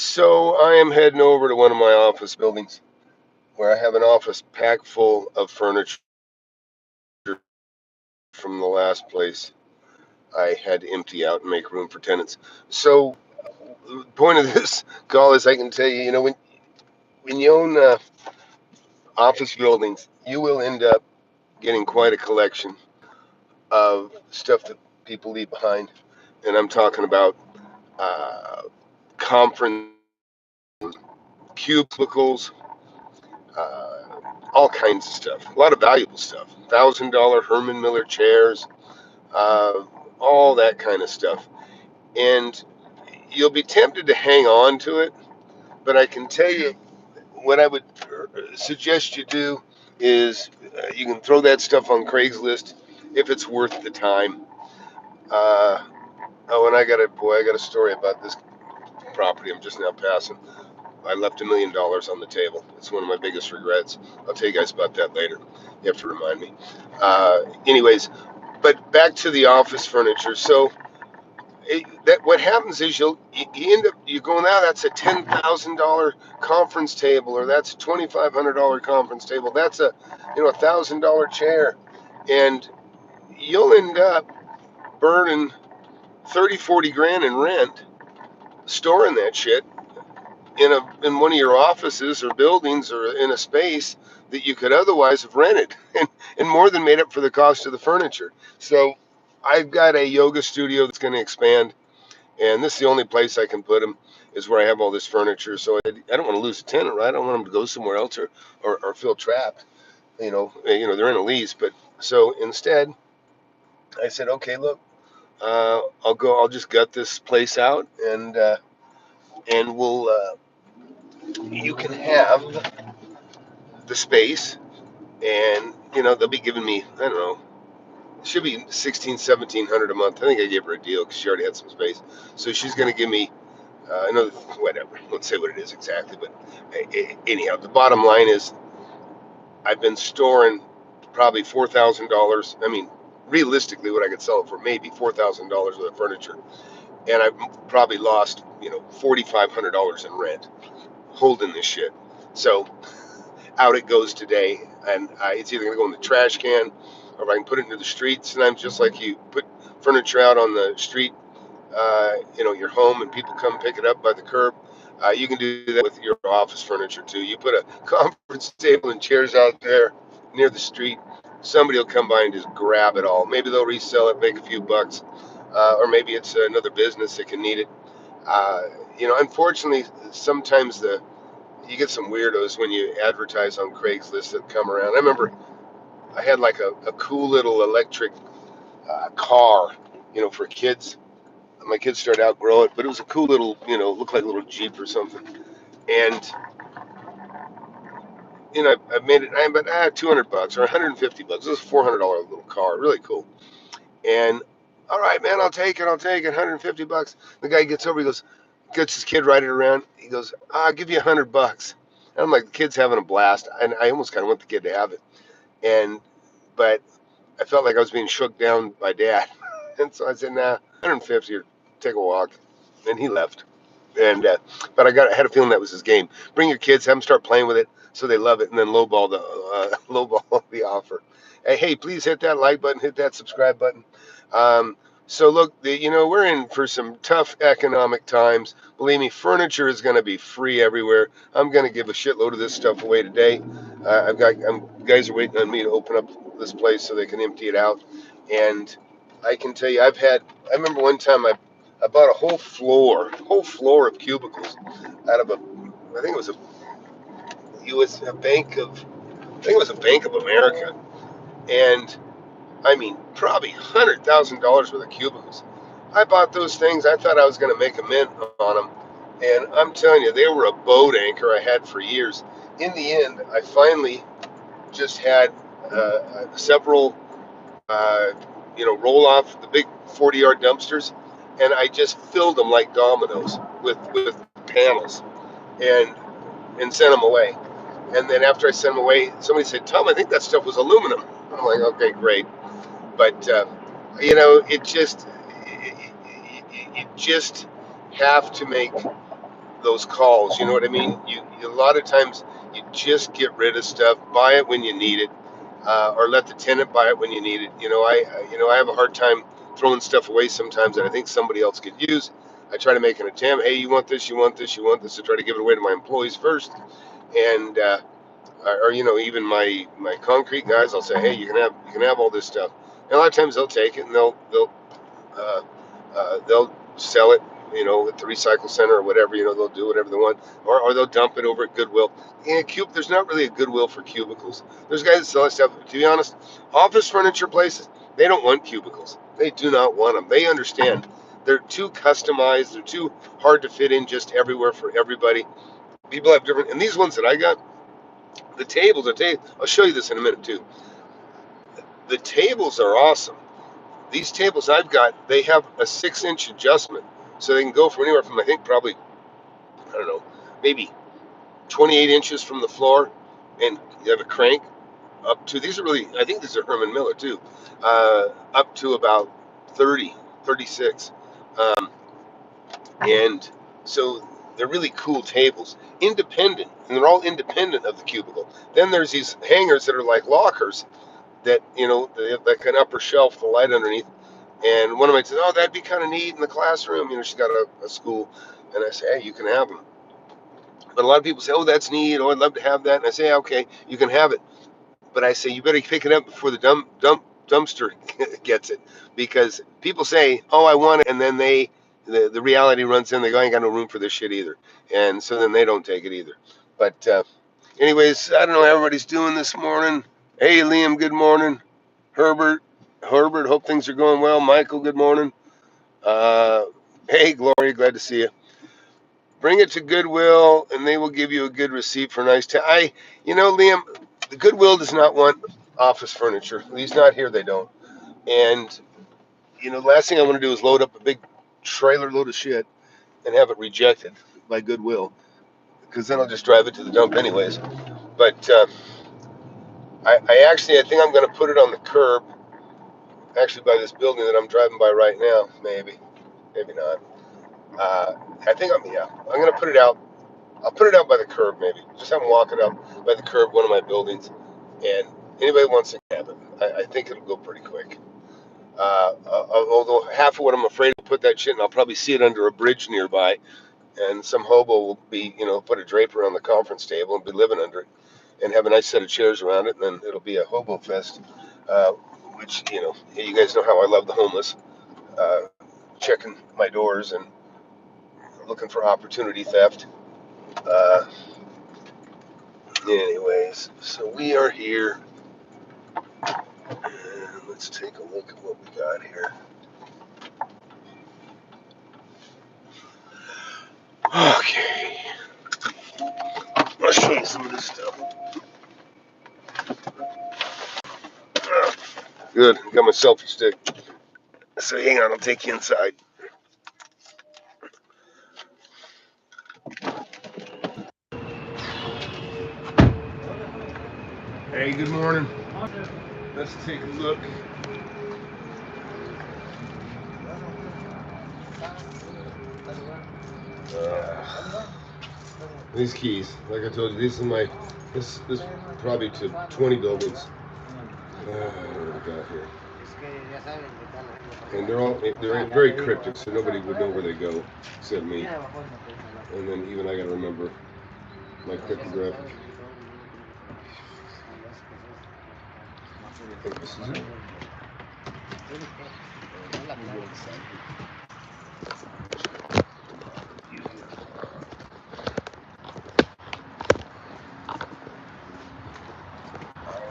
So I am heading over to one of my office buildings where I have an office packed full of furniture from the last place I had to empty out and make room for tenants. So the point of this call is I can tell you, when you own office buildings, you will end up getting quite a collection of stuff that people leave behind. And I'm talking about uh, conference cubicles, uh, all kinds of stuff, a lot of valuable stuff. $1,000 Herman Miller chairs, uh, all that kind of stuff. And you'll be tempted to hang on to it, but I can tell you what I would suggest you do is you can throw that stuff on Craigslist if it's worth the time. Uh, oh, and I got a story about this property I'm just now passing. I left $1 million on the table. It's one of my biggest regrets. I'll tell you guys about that later. You have to remind me. Anyways, but back to the office furniture. So what happens is you end up you go, now that's a $10,000 conference table, or that's a $2,500 conference table. That's a $1,000 chair, and you'll end up burning 30-40 grand in rent storing that shit in one of your offices or buildings or in a space that you could otherwise have rented and more than made up for the cost of the furniture. So I've got a yoga studio that's going to expand, and this is the only place I can put them is where I have all this furniture. So I don't want to lose a tenant, right? I don't want them to go somewhere else or feel trapped. They're in a lease, but so instead I said, okay, look, I'll just gut this place out, and you can have the space, and they'll be giving me, I don't know, it should be 1,600-1,700 a month. I think I gave her a deal because she already had some space, so she's going to give me another, whatever, let's say what it is exactly, but anyhow, the bottom line is I've been storing probably $4,000. I mean, realistically, what I could sell it for, maybe $4,000 worth of furniture, and I've probably lost $4,500 in rent holding this shit. So out it goes today, and it's either going to go in the trash can, or if I can put it into the street. Sometimes, just like you put furniture out on the street, your home, and people come pick it up by the curb. You can do that with your office furniture too. You put a conference table and chairs out there near the street. Somebody will come by and just grab it all. Maybe they'll resell it, make a few bucks, or maybe it's another business that can need it. Unfortunately, sometimes you get some weirdos when you advertise on Craigslist that come around. I remember I had like a cool little electric car, for kids. My kids started to outgrow it, but it was a cool little, looked like a little Jeep or something. And I made it. I but $200 or $150. It was a $400 little car, really cool. And all right, man, I'll take it. $150. The guy gets over. He goes, gets his kid riding around. He goes, I'll give you $100. And I'm like, the kid's having a blast, and I almost kind of want the kid to have it. But I felt like I was being shook down by dad, and so I said, nah, 150 or take a walk. And he left. But I had a feeling that was his game. Bring your kids, have them start playing with it, so they love it, and then lowball the offer. Hey, please hit that like button, hit that subscribe button. So look, we're in for some tough economic times. Believe me, furniture is going to be free everywhere. I'm going to give a shitload of this stuff away today. Guys are waiting on me to open up this place so they can empty it out. And I can tell you, I remember one time I bought a whole floor of cubicles out of I think it was a Bank of, I think it was a Bank of America, and I mean probably $100,000 worth of cubicles. I bought those things. I thought I was going to make a mint on them, and I'm telling you, they were a boat anchor I had for years. In the end, I finally just had several, roll off the big 40-yard dumpsters, and I just filled them like dominoes with panels, and sent them away. And then after I sent them away, somebody said, Tom, I think that stuff was aluminum. I'm like, okay, great. But it just you just have to make those calls. You know what I mean? A lot of times you just get rid of stuff, buy it when you need it, or let the tenant buy it when you need it. I have a hard time throwing stuff away sometimes that I think somebody else could use. I try to make an attempt. Hey, you want this? You want this? You want this? To try to give it away to my employees first, and or even my concrete guys. I'll say, hey, you can have all this stuff. And a lot of times they'll take it and uh, they'll sell it, at the recycle center or whatever. They'll do whatever they want, or they'll dump it over at Goodwill. And there's not really a Goodwill for cubicles. There's guys that sell that stuff. To be honest, office furniture places, they don't want cubicles. They do not want them. They understand they're too customized. They're too hard to fit in just everywhere for everybody. People have different, and these ones that I got, the tables. I'll show you this in a minute too. The tables are awesome. These tables I've got, they have a 6-inch adjustment. So they can go from anywhere from, I think, probably, I don't know, maybe 28 inches from the floor. And you have a crank up to, these are really, I think these are Herman Miller too, up to about 30, 36. And so they're really cool tables, independent, and they're all independent of the cubicle. Then there's these hangers that are like lockers that, they have like an upper shelf, the light underneath. And one of my said, oh, that'd be kind of neat in the classroom. She's got a school. And I say, hey, you can have them. But a lot of people say, oh, that's neat. Oh, I'd love to have that. And I say, okay, you can have it. But I say, you better pick it up before the dumpster gets it. Because people say, oh, I want it. And then the reality runs in. They go, I ain't got no room for this shit either. And so then they don't take it either. But anyways, I don't know how everybody's doing this morning. Hey, Liam, good morning. Herbert, hope things are going well. Michael, good morning. Hey, Gloria, glad to see you. Bring it to Goodwill, and they will give you a good receipt for a nice Liam, the Goodwill does not want office furniture. At least not here, they don't. And, the last thing I want to do is load up a big trailer load of shit and have it rejected by Goodwill, because then I'll just drive it to the dump anyways. But I think I'm going to put it on the curb, actually by this building that I'm driving by right now, maybe not. I think I'm going to put it out. I'll put it out by the curb, maybe. Just have them walk it up by the curb, one of my buildings, and anybody wants to have it. I think it'll go pretty quick. Although half of what I'm afraid to put that shit in, I'll probably see it under a bridge nearby, and some hobo will be, put a draper on the conference table and be living under it, and have a nice set of chairs around it, and then it'll be a hobo fest. Which, you guys know how I love the homeless, checking my doors and looking for opportunity theft. Anyways, so we are here, and let's take a look at what we got here. Okay, I'll show you some of this stuff. Good, got my selfie stick. So hang on, I'll take you inside. Hey, good morning. Let's take a look. These keys, like I told you, these are this probably to 20 buildings. What we got here? And they're very cryptic, so nobody would know where they go except me. And then even I gotta remember my cryptographic. I think this is it.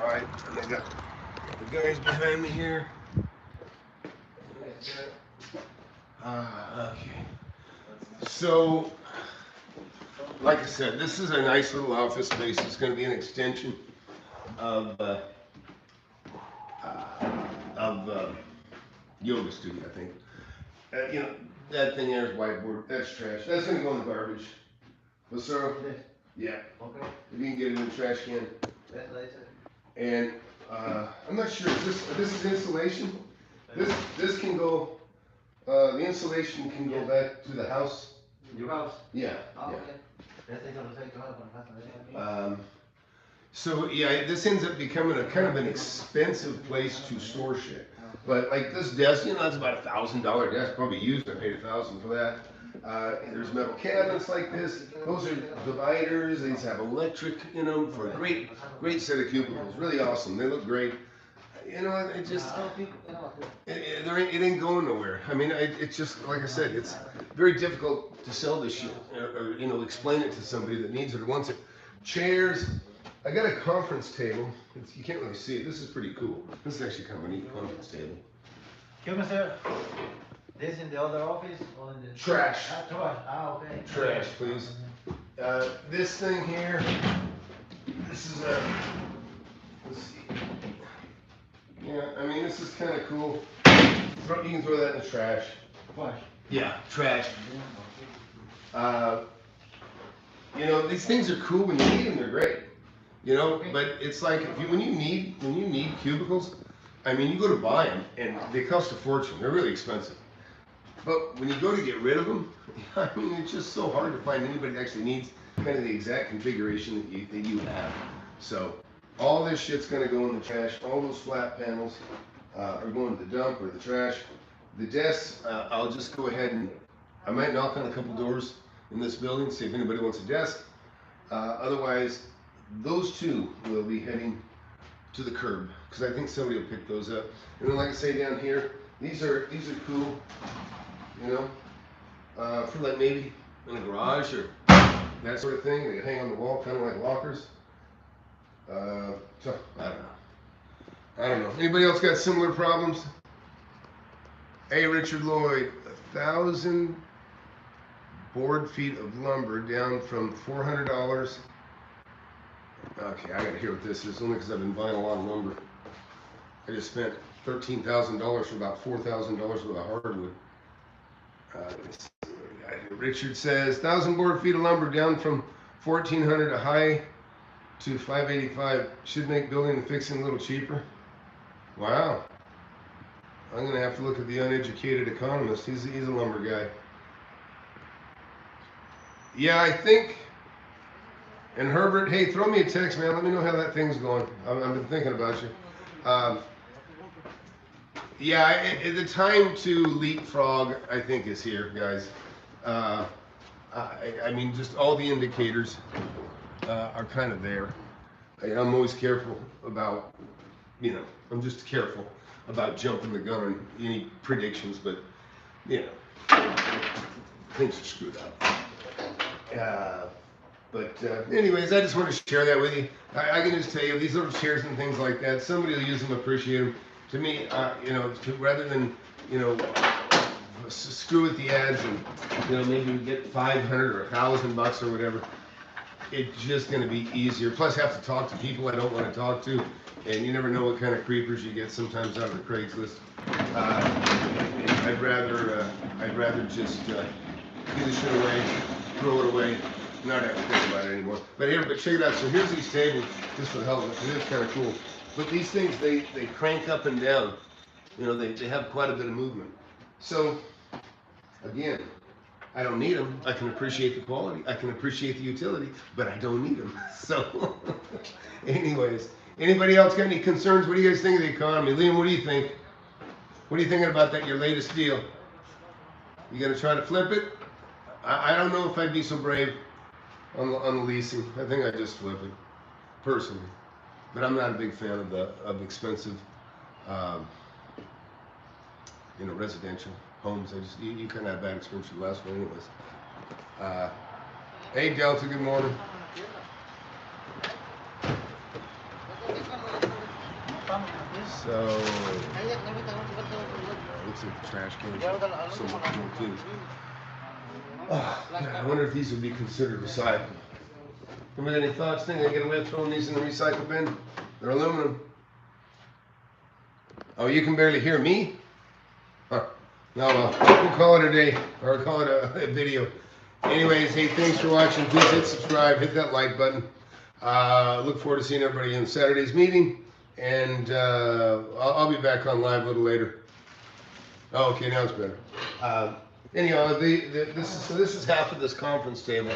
Alright, and I got the guys behind me here. Okay. So, like I said, this is a nice little office space. It's going to be an extension of yoga studio, I think. That thing there is whiteboard. That's trash. That's going to go in the garbage. Lucero? Yeah. Okay. If you can get it in the trash can. And I'm not sure. This is insulation. This can go. The insulation can go back to the house Your house? Yeah. Oh, Yeah. Okay. So yeah, this ends up becoming a kind of an expensive place to store shit. But like this desk, you know, that's about $1,000 desk, probably used. I paid $1,000 for that. There's metal cabinets like this. Those are dividers. These have electric in them for a great set of cubicles. Really awesome. They look great. You know, it just it ain't going nowhere. I mean, it's just like I said, it's very difficult to sell this shit or you know explain it to somebody that needs it or wants it. Chairs. I got a conference table. You can't really see it. This is pretty cool. This is actually kind of a neat conference table. Can you say this in the other office or in the Trash. Trash. Okay. Trash, please. This thing here. This is a. Let's see. Yeah, I mean this is kind of cool. You can throw that in the trash. Trash. Yeah, trash. You know these things are cool when you need them. They're great. You know, but it's like when you need cubicles, I mean, you go to buy them and they cost a fortune. They're really expensive. But when you go to get rid of them, I mean, it's just so hard to find anybody that actually needs kind of the exact configuration that you have. So all this shit's gonna go in the trash. All those flat panels are going to the dump or the trash. The desks, I'll just go ahead and I might knock on a couple doors in this building, see if anybody wants a desk. Otherwise, those two will be heading to the curb because I think somebody will pick those up. And then, like I say down here, these are cool, you know, for like maybe in a garage or that sort of thing. They hang on the wall, kind of like lockers. So I don't know. Anybody else got similar problems? Hey, Richard Lloyd, 1,000 board feet of lumber down from $400. Okay, I gotta hear what this is, only because I've been buying a lot of lumber. I just spent $13,000 for about $4,000 worth of hardwood. Richard says, 1,000 board feet of lumber down from 1,400 a high to 585. Should make building and fixing a little cheaper. Wow. I'm gonna have to look at the uneducated economist. He's a lumber guy. Yeah, I think. And Herbert, hey, throw me a text, man. Let me know how that thing's going. I've been thinking about you. Yeah, the time to leapfrog, I think, is here, guys. I mean, just all the indicators are kind of there. I'm always careful about, you know, I'm just careful about jumping the gun on any predictions, but, you know, things are screwed up. But anyways, I just want to share that with you. I can just tell you, these little chairs and things like that, somebody will use them, appreciate them. To me, you know, rather than, you know, screw with the ads and, you know, maybe get 500 or 1,000 bucks or whatever, it's just going to be easier. Plus, I have to talk to people I don't want to talk to, and you never know what kind of creepers you get sometimes out of the Craigslist. I'd rather just give the shit away, throw it away. Not have to think about it anymore. But here, check it out. So here's these tables, just for the hell of it. It is kind of cool. But these things, they crank up and down. You know, they have quite a bit of movement. So, again, I don't need them. I can appreciate the quality. I can appreciate the utility, but I don't need them. So, anyways, anybody else got any concerns? What do you guys think of the economy? Liam, what do you think? What are you thinking about that, your latest deal? You gonna try to flip it? I don't know if I'd be so brave on the leasing. I think I just flip it, personally. But I'm not a big fan of expensive, you know, residential homes. You kind of have bad experience with the last one, anyways. Hey Delta, good morning. So, looks like the trash can somewhat more clean. Oh, I wonder if these would be considered recyclable. Anybody any thoughts? Think I get away with throwing these in the recycle bin? They're aluminum. Oh, you can barely hear me? Huh. No, we'll call it a day, or call it a video. Anyways, hey, thanks for watching. Please hit subscribe, hit that like button. Look forward to seeing everybody in Saturday's meeting. And I'll be back on live a little later. Oh, okay, now it's better. anyhow, this is half of this conference table,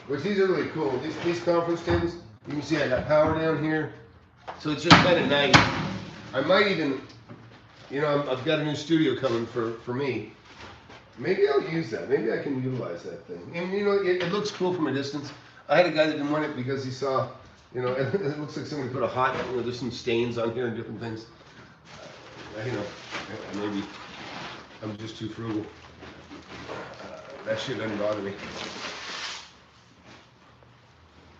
which these are really cool. These conference tables, you can see I got power down here, so it's just kind of nice. I might even, I've got a new studio coming for me. Maybe I'll use that. Maybe I can utilize that thing. And it looks cool from a distance. I had a guy that didn't want it because he saw, it looks like somebody put a hot, there's some stains on here and different things. Maybe I'm just too frugal. That shit doesn't bother me.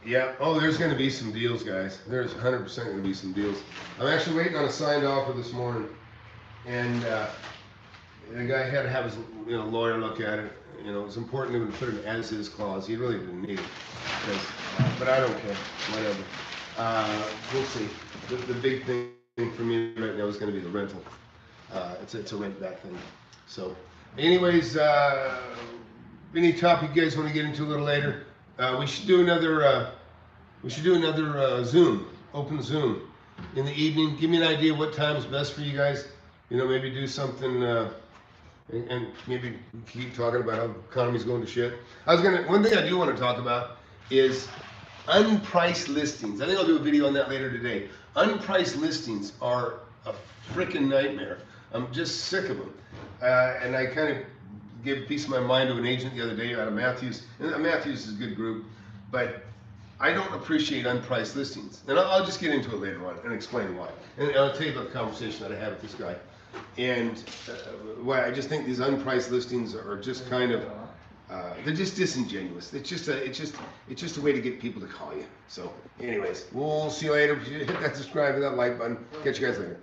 Yeah. Oh, there's going to be some deals, guys. There's 100% going to be some deals. I'm actually waiting on a signed offer this morning, and the guy had to have his lawyer look at it. It's important to put an as-is clause. He really didn't need it, but I don't care. Whatever. We'll see. The big thing for me right now is going to be the rental. It's a rent back thing. So, anyways, any topic you guys want to get into a little later? We should do another. Zoom. Open Zoom in the evening. Give me an idea what time is best for you guys. Maybe do something. And maybe keep talking about how the economy's going to shit. One thing I do want to talk about is unpriced listings. I think I'll do a video on that later today. Unpriced listings are a freaking nightmare. I'm just sick of them. And I kind of gave a piece of my mind to an agent the other day out of Matthews. And Matthews is a good group, but I don't appreciate unpriced listings. And I'll just get into it later on and explain why. And I'll tell you about the conversation that I had with this guy. And why I just think these unpriced listings are just kind of, they're just disingenuous. It's just a way to get people to call you. So anyways, we'll see you later. Hit that subscribe and that like button. Catch you guys later.